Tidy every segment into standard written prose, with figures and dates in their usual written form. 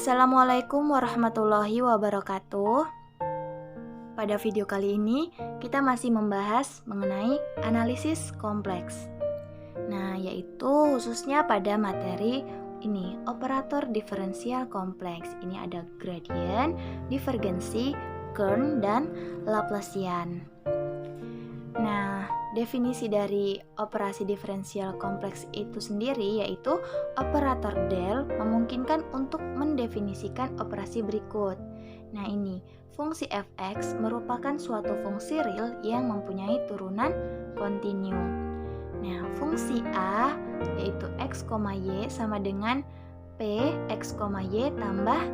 Assalamualaikum warahmatullahi wabarakatuh. Pada video kali ini, kita masih membahas mengenai analisis kompleks. Nah, yaitu khususnya pada materi ini, operator diferensial kompleks. Ini ada gradient, divergensi, Kern, dan Laplacian. Nah, definisi dari operasi diferensial kompleks itu sendiri yaitu operator del memungkinkan untuk mendefinisikan operasi berikut. Nah, ini fungsi fx merupakan suatu fungsi real yang mempunyai turunan kontinu. Nah, fungsi a yaitu x, y sama dengan p x, y tambah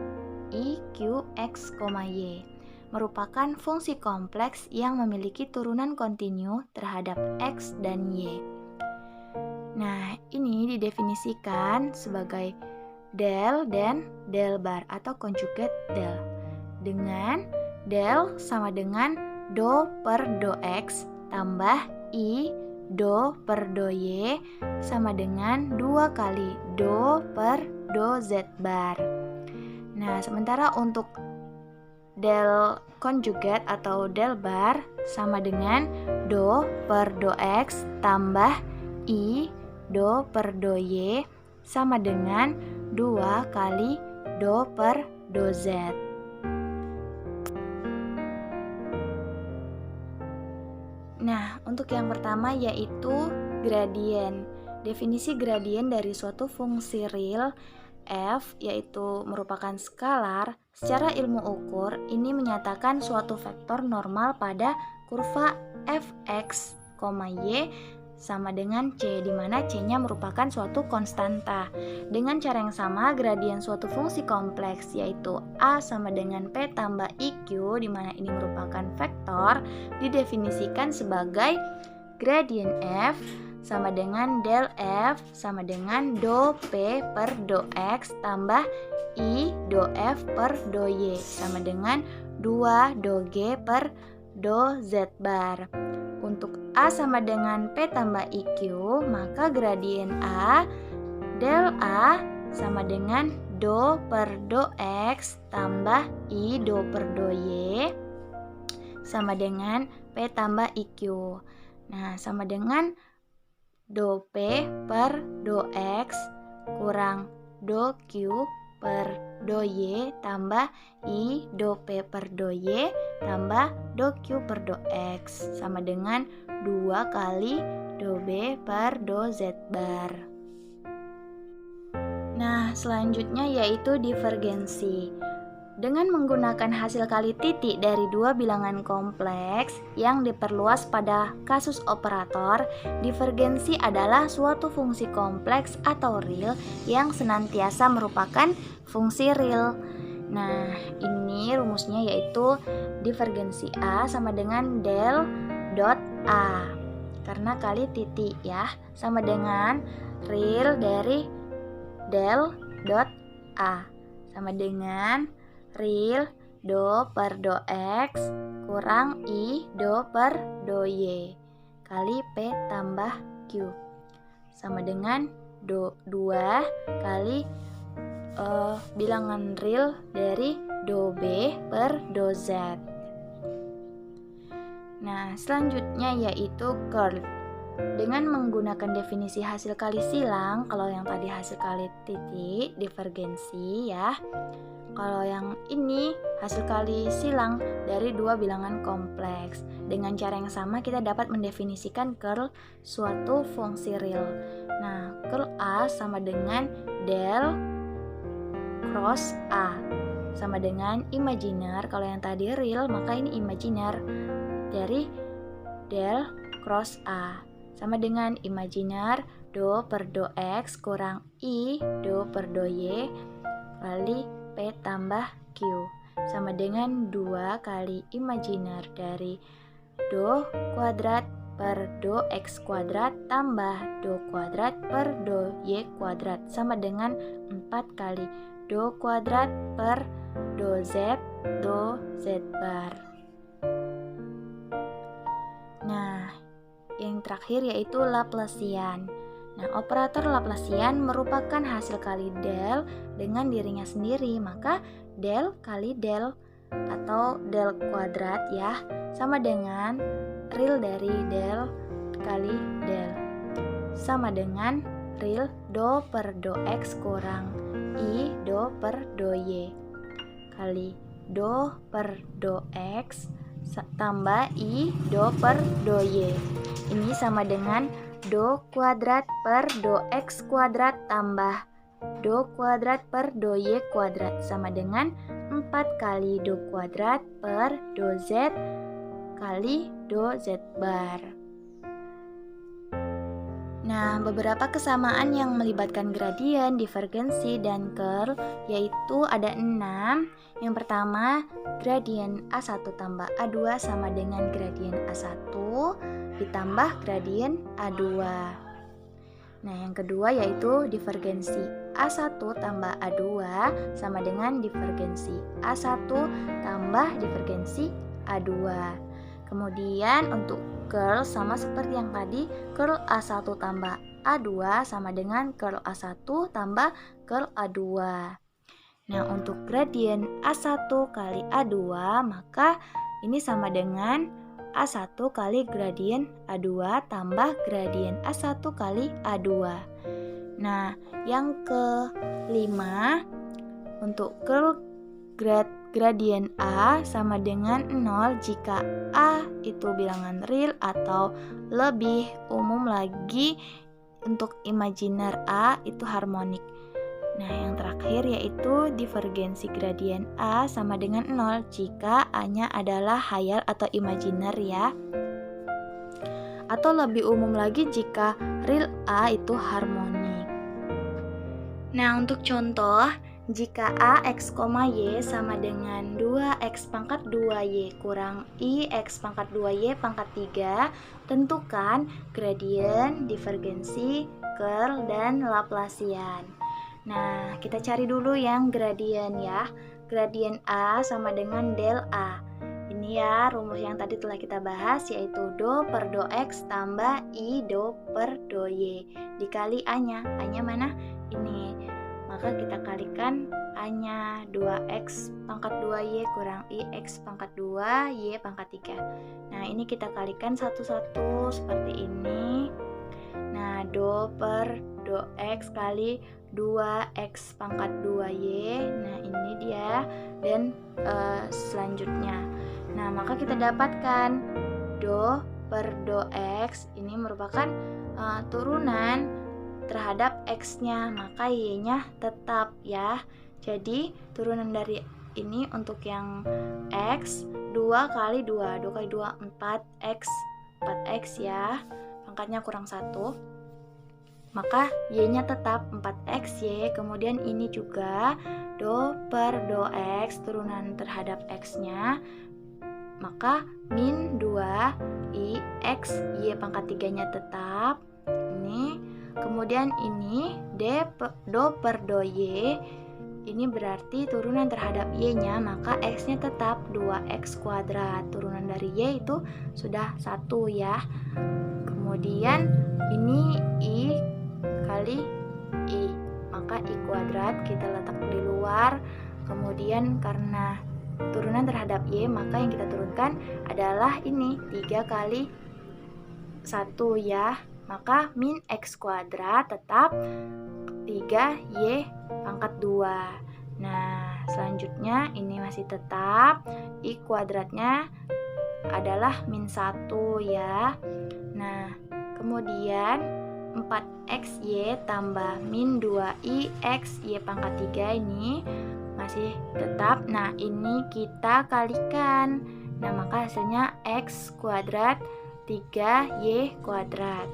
i q x, y merupakan fungsi kompleks yang memiliki turunan kontinu terhadap x dan y. Nah, ini didefinisikan sebagai del dan del bar atau conjugate del. Dengan del sama dengan do per do x tambah i do per do y sama dengan 2 kali do per do z bar. Nah, sementara untuk del konjugat atau del bar sama dengan do per do x tambah i do per do y sama dengan 2 kali do per do z. Nah, untuk yang pertama yaitu gradien. Definisi gradien dari suatu fungsi real f yaitu merupakan skalar. Secara ilmu ukur, ini menyatakan suatu vektor normal pada kurva fx, y sama dengan c, di mana c-nya merupakan suatu konstanta. Dengan cara yang sama, gradien suatu fungsi kompleks yaitu a sama dengan p tambah iq, di mana ini merupakan vektor, didefinisikan sebagai gradien f sama dengan del f sama dengan do p per do x tambah i do f per do y sama dengan 2 do g per do z bar. Untuk a sama dengan p tambah iq, maka gradien a del a sama dengan do per do x tambah i do per do y sama dengan p tambah iq. Nah, sama dengan do p per do x kurang do q per do y tambah i do p per do y tambah do q per do x sama dengan 2 kali do b per do z bar. Nah, selanjutnya yaitu divergensi. Dengan menggunakan hasil kali titik dari dua bilangan kompleks yang diperluas pada kasus operator, divergensi adalah suatu fungsi kompleks atau real yang senantiasa merupakan fungsi real. Nah, ini rumusnya yaitu divergensi A sama dengan del dot A. Karena kali titik ya, sama dengan real dari del dot A sama dengan real do per do x kurang i do per do y kali p tambah q sama dengan 2 kali bilangan real dari do b per do z. Nah, selanjutnya yaitu curl. Dengan menggunakan definisi hasil kali silang, kalau yang tadi hasil kali titik divergensi ya. Kalau yang ini hasil kali silang dari dua bilangan kompleks. Dengan cara yang sama kita dapat mendefinisikan curl suatu fungsi real. Nah, curl A sama dengan del cross A sama dengan imajiner. Kalau yang tadi real maka ini imajiner dari del cross A sama dengan imajiner do per do x kurang i do per do y kali p tambah q sama dengan 2 kali imajiner dari do kuadrat per do x kuadrat tambah do kuadrat per do y kuadrat sama dengan 4 kali do kuadrat per do z bar. Nah, yang terakhir yaitu Laplacian. Nah, operator Laplacian merupakan hasil kali del dengan dirinya sendiri, maka del kali del atau del kuadrat ya sama dengan real dari del kali del sama dengan real do per do x kurang i do per do y kali do per do x tambah i do per do y. Ini sama dengan do kuadrat per do x kuadrat tambah do kuadrat per do y kuadrat sama dengan 4 kali do kuadrat per do z kali do z bar. Nah, beberapa kesamaan yang melibatkan gradien, divergensi, dan curl yaitu ada 6. Yang pertama, gradien A1 tambah A2 sama dengan gradien A1 ditambah gradien A2. Nah, yang kedua yaitu divergensi. A1 tambah A2 sama dengan divergensi A1 tambah divergensi A2. Kemudian untuk curl sama seperti yang tadi, curl A1 tambah A2 sama dengan curl A1 tambah curl A2. Nah, untuk gradien A1 kali A2, maka ini sama dengan A1 kali gradien A2 tambah gradien A1 kali A2. Nah, yang kelima, untuk curl gradien A sama dengan 0 jika A itu bilangan real atau lebih umum lagi untuk imajiner A itu harmonik. Nah, yang terakhir yaitu divergensi gradien A sama dengan 0 jika A-nya adalah hayal atau imajiner ya. Atau lebih umum lagi jika real A itu harmonik. Nah, untuk contoh, jika A x, y sama dengan 2x pangkat 2y kurang i x pangkat 2y pangkat 3, tentukan gradien, divergensi, curl, dan Laplacian. Nah, kita cari dulu yang gradien ya. Gradien A sama dengan del A. Ini ya rumus yang tadi telah kita bahas, yaitu do per do x tambah i do per do y dikali A-nya. A-nya mana? Ini. Maka kita kalikan A-nya 2x pangkat 2y kurang i x pangkat 2 y pangkat 3. Nah, ini kita kalikan satu-satu seperti ini. Nah, do per do x kali 2x pangkat 2y. Nah, ini dia. Dan selanjutnya. Nah, maka kita dapatkan do per do x ini merupakan turunan terhadap x-nya, maka y-nya tetap ya. Jadi turunan dari ini untuk yang x 2 kali 2 kali 2 4x 4x ya, pangkatnya kurang 1, maka y-nya tetap 4xy. Kemudian ini juga do per do x turunan terhadap x-nya, maka min 2 i x y pangkat 3-nya tetap ini. Kemudian ini do per do y ini berarti turunan terhadap y-nya, maka x-nya tetap 2x kuadrat. Turunan dari y itu sudah 1 ya. Kemudian ini i kali i, maka i kuadrat kita letak di luar. Kemudian karena turunan terhadap y, maka yang kita turunkan adalah ini 3 kali 1 ya. Maka min x kuadrat tetap 3y pangkat 2. Nah, selanjutnya ini masih tetap i kuadratnya adalah min 1 ya. Nah, kemudian 4xy tambah min 2i x y pangkat 3 ini masih tetap. Nah, ini kita kalikan. Nah, maka hasilnya x kuadrat 3y kuadrat.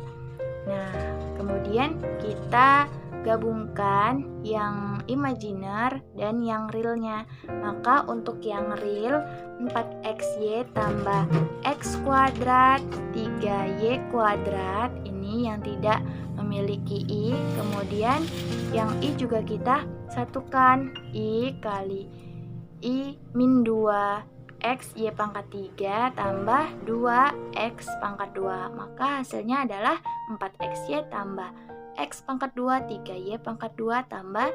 Nah, kemudian kita gabungkan yang imajiner dan yang realnya. Maka untuk yang real 4xy tambah x kuadrat 3y kuadrat ini yang tidak memiliki i. Kemudian yang i juga kita satukan, i kali i min 2 x y pangkat 3 tambah 2x pangkat 2, maka hasilnya adalah 4xy tambah X pangkat 2, 3Y pangkat 2 tambah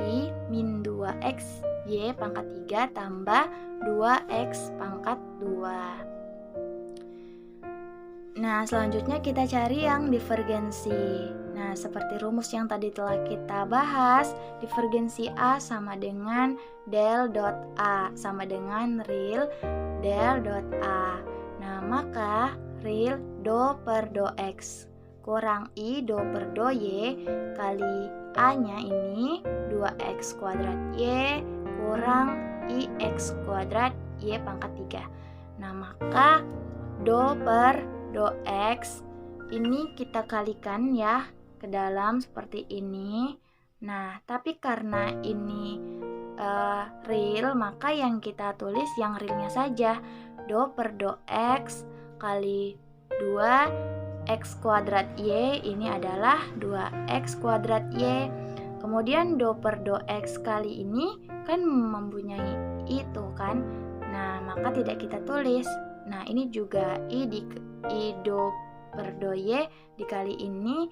I min 2X Y pangkat 3 tambah 2X pangkat 2. Nah, selanjutnya kita cari yang divergensi. Nah, seperti rumus yang tadi telah kita bahas, divergensi A sama dengan del dot A sama dengan real del dot A. Nah, maka real do per do X kurang I do per do Y kali A-nya ini 2X kuadrat Y kurang IX kuadrat Y pangkat 3. Nah, maka do per do X ini kita kalikan ya ke dalam seperti ini. Nah, tapi karena ini real, maka yang kita tulis yang realnya saja. Do per do X kali 2X kuadrat Y ini adalah 2X kuadrat Y. Kemudian do per do X kali ini kan mempunyai itu kan. Nah, maka tidak kita tulis. Nah, ini juga I do per do Y dikali ini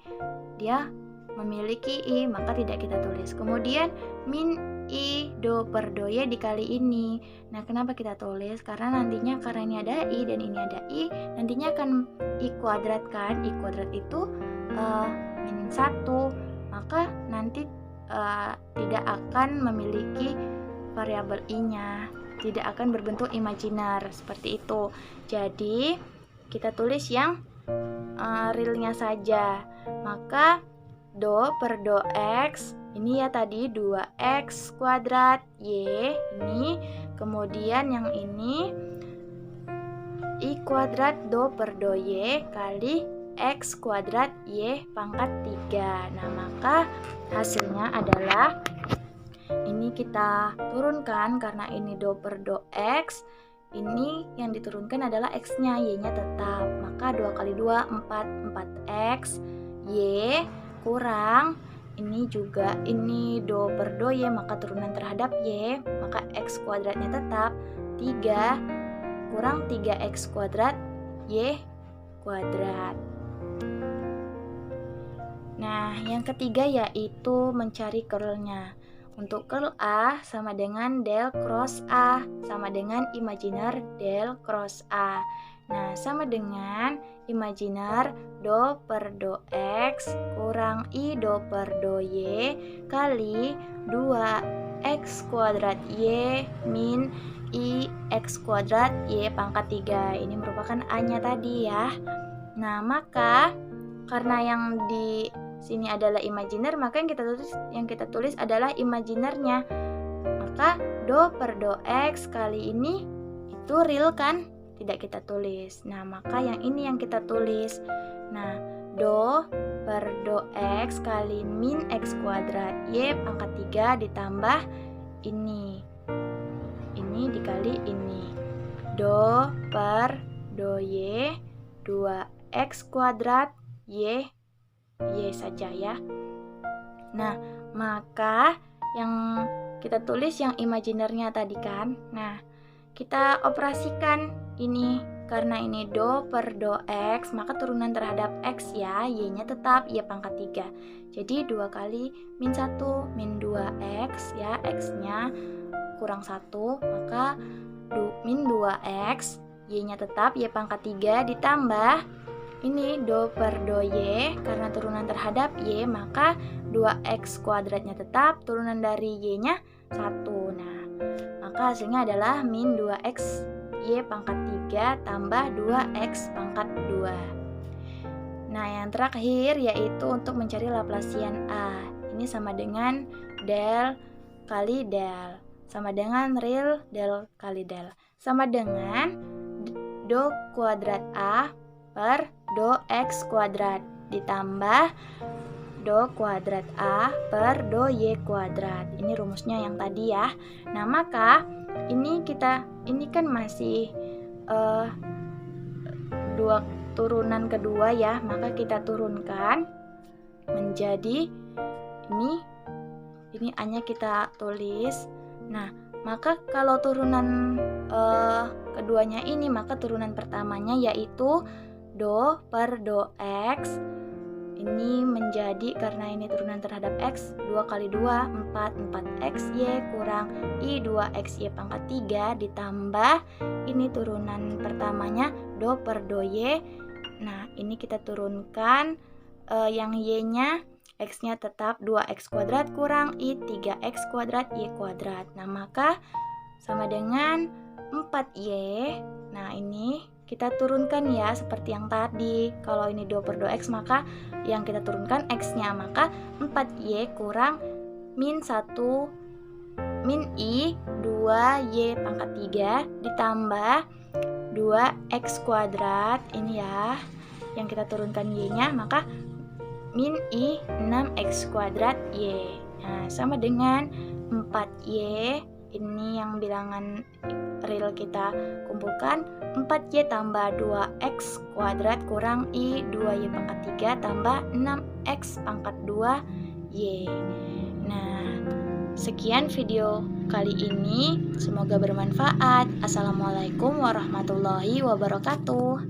dia memiliki I, maka tidak kita tulis. Kemudian min I do per do Y dikali ini. Nah, kenapa kita tulis? Karena nantinya karena ini ada I dan ini ada I, nantinya akan I kuadrat kan. I kuadrat itu min 1, maka nanti tidak akan memiliki variabel I-nya, tidak akan berbentuk imajiner seperti itu. Jadi kita tulis yang realnya saja. Maka do per do X ini ya tadi 2X kuadrat Y ini, kemudian yang ini I kuadrat do per do Y kali X kuadrat Y pangkat 3. Nah, maka hasilnya adalah ini kita turunkan karena ini do per do X. Ini yang diturunkan adalah X-nya, Y-nya tetap. Maka 2 kali 2, 4, 4X Y kurang ini juga ini do per do Y, maka turunan terhadap Y, maka X kuadratnya tetap 3 kurang 3X kuadrat Y kuadrat. Nah, yang ketiga yaitu mencari curlnya. Untuk curl A sama dengan del cross A sama dengan imajiner del cross A. Nah, sama dengan imajiner do per do X kurang I do per do Y kali 2X kuadrat Y min I X kuadrat Y pangkat 3. Ini merupakan A-nya tadi ya. Nah, maka karena yang di sini adalah imajiner, maka yang kita tulis adalah imajinernya. Maka do per do X kali ini itu real kan? Tidak kita tulis. Nah, maka yang ini yang kita tulis. Nah, do per do X kali min X kuadrat Y pangkat 3 ditambah ini. Ini dikali ini. Do per do Y 2X kuadrat Y saja ya. Nah, maka yang kita tulis yang imajinernya tadi kan. Nah, kita operasikan ini. Karena ini do per do X, maka turunan terhadap X ya, Y-nya tetap Y pangkat 3. Jadi 2 kali min 1 min 2X ya, X-nya kurang 1, maka min 2X, Y-nya tetap Y pangkat 3 ditambah ini do per do Y, karena turunan terhadap Y, maka 2X kuadratnya tetap, turunan dari Y-nya 1. Nah, maka hasilnya adalah min 2X Y pangkat 3 tambah 2X pangkat 2. Nah, yang terakhir yaitu untuk mencari Laplacian A. Ini sama dengan del kali del, sama dengan real del kali del, sama dengan do kuadrat A per do X kuadrat ditambah do kuadrat A per do Y kuadrat. Ini rumusnya yang tadi ya. Nah, maka ini kan masih dua turunan kedua ya, maka kita turunkan menjadi ini A-nya kita tulis. Nah, maka kalau turunan keduanya ini, maka turunan pertamanya yaitu do per do X Ini menjadi, karena ini turunan terhadap X, 2 kali 2, 4, 4XY kurang I 2XY pangkat 3 ditambah ini turunan pertamanya do per do Y. Nah, ini kita turunkan yang Y-nya, X-nya tetap 2X kuadrat kurang I 3X kuadrat Y kuadrat. Nah, maka sama dengan 4Y. Nah, ini kita turunkan ya seperti yang tadi. Kalau ini 2 per 2X, maka yang kita turunkan X-nya. Maka 4Y kurang min 1 min I 2Y pangkat 3 ditambah 2X kuadrat. Ini ya yang kita turunkan Y-nya, maka min I 6X kuadrat Y. Nah, sama dengan 4Y. Ini yang bilangan real kita kumpulkan, 4Y tambah 2X kuadrat kurang I 2Y pangkat 3 tambah 6X pangkat 2Y. Nah, sekian video kali ini, semoga bermanfaat. Assalamualaikum warahmatullahi wabarakatuh.